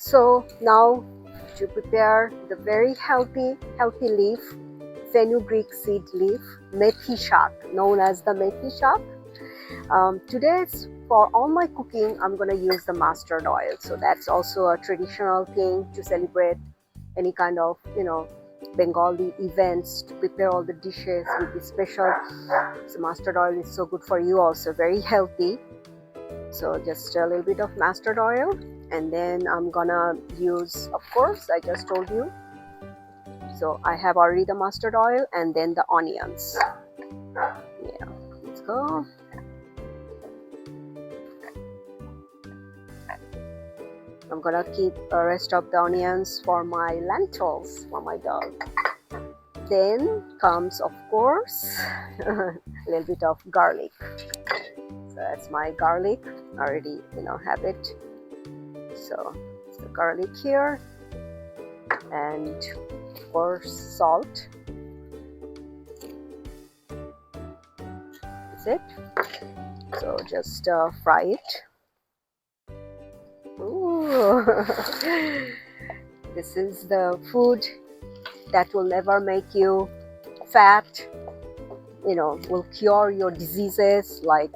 So now to prepare the very healthy leaf, fenugreek seed leaf, methi shak, known as the methi shak. Today, for all my cooking, I'm going to use the mustard oil. So that's also a traditional thing to celebrate any kind of, Bengali events, to prepare all the dishes with the special. So mustard oil is so good for you also, very healthy. So just a little bit of mustard oil, and then I'm gonna use, of course, I just told you. So I have already the mustard oil and then the onions. Yeah, let's go. I'm gonna keep the rest of the onions for my lentils for my dal. Then comes, of course, a little bit of garlic. So that's my garlic. I already, have it. So it's the garlic here, and of course salt. That's it. So just fry it. Ooh. This is the food that will never make you fat, will cure your diseases like,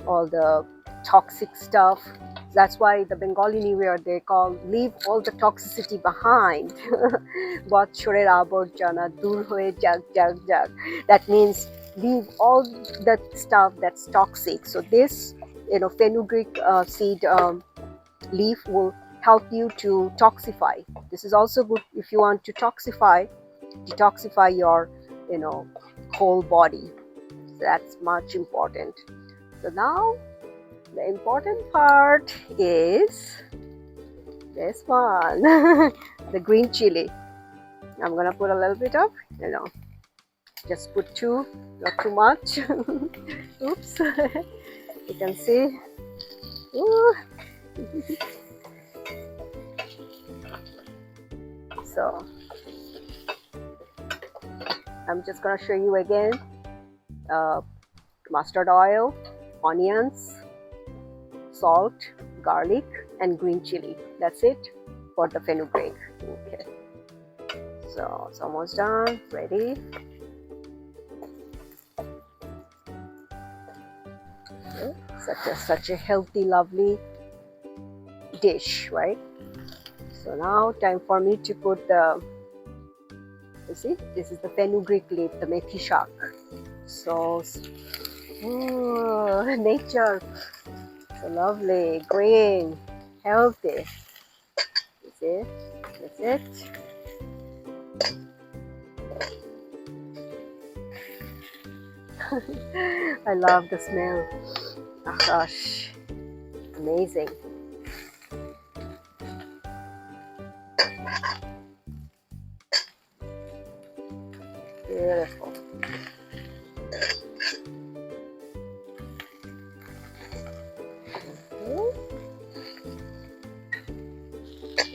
all the toxic stuff. That's why the Bengali New Year they call leave all the toxicity behind. Botchorer aborjana dur hoye jag jag jag. That means leave all the stuff that's toxic. So this, fenugreek seed leaf will help you to toxify. This is also good if you want to detoxify your, whole body. So that's much important. So now the important part is this one, the green chili. I'm gonna put a little bit of, just put two, not too much. Oops, you can see. Ooh. So I'm just gonna show you again. Mustard oil, onions, salt, garlic, and green chili. That's it for the fenugreek. Okay. So it's almost done. Ready. Okay. Such a healthy, lovely dish, right? So now time for me to put the. You see, this is the fenugreek leaf, the methi shak. So, nature, so lovely, green, healthy. You see, that's it. I love the smell. Oh gosh, amazing. Beautiful.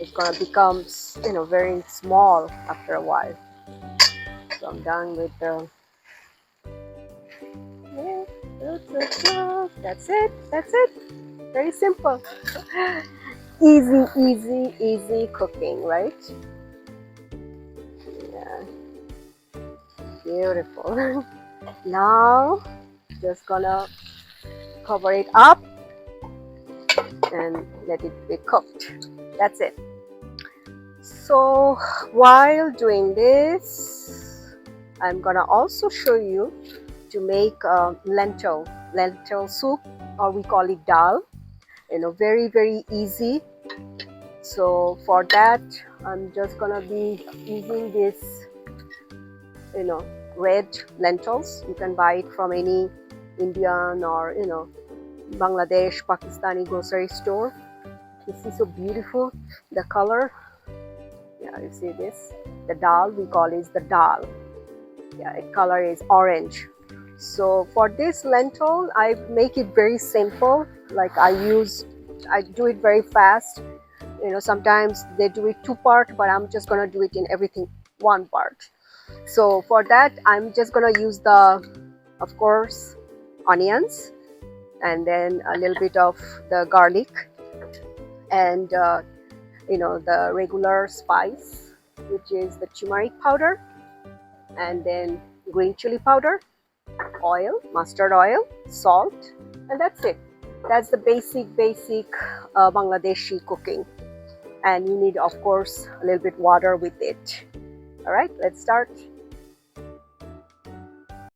It's gonna become, very small after a while. So I'm done with the. That's it. Very simple. Easy cooking, right? Yeah. Beautiful. Now, just gonna cover it up and let it be cooked. That's it. So while doing this, I'm gonna also show you to make lentil soup, or we call it dal. Very easy. So for that, I'm just gonna be using this, red lentils. You can buy it from any Indian or Bangladesh, Pakistani grocery store. You see, so beautiful the color. Yeah, you see this. The dal we call is the dal. Yeah, its color is orange. So for this lentil, I make it very simple. Like I do it very fast. Sometimes they do it 2-part, but I'm just gonna do it in everything 1 part. So for that, I'm just gonna use of course, onions, and then a little bit of the garlic. and the regular spice, which is the turmeric powder, and then green chili powder, oil, mustard oil, salt, and that's it. That's the basic Bangladeshi cooking. And you need, of course, a little bit water with it. All right, let's start.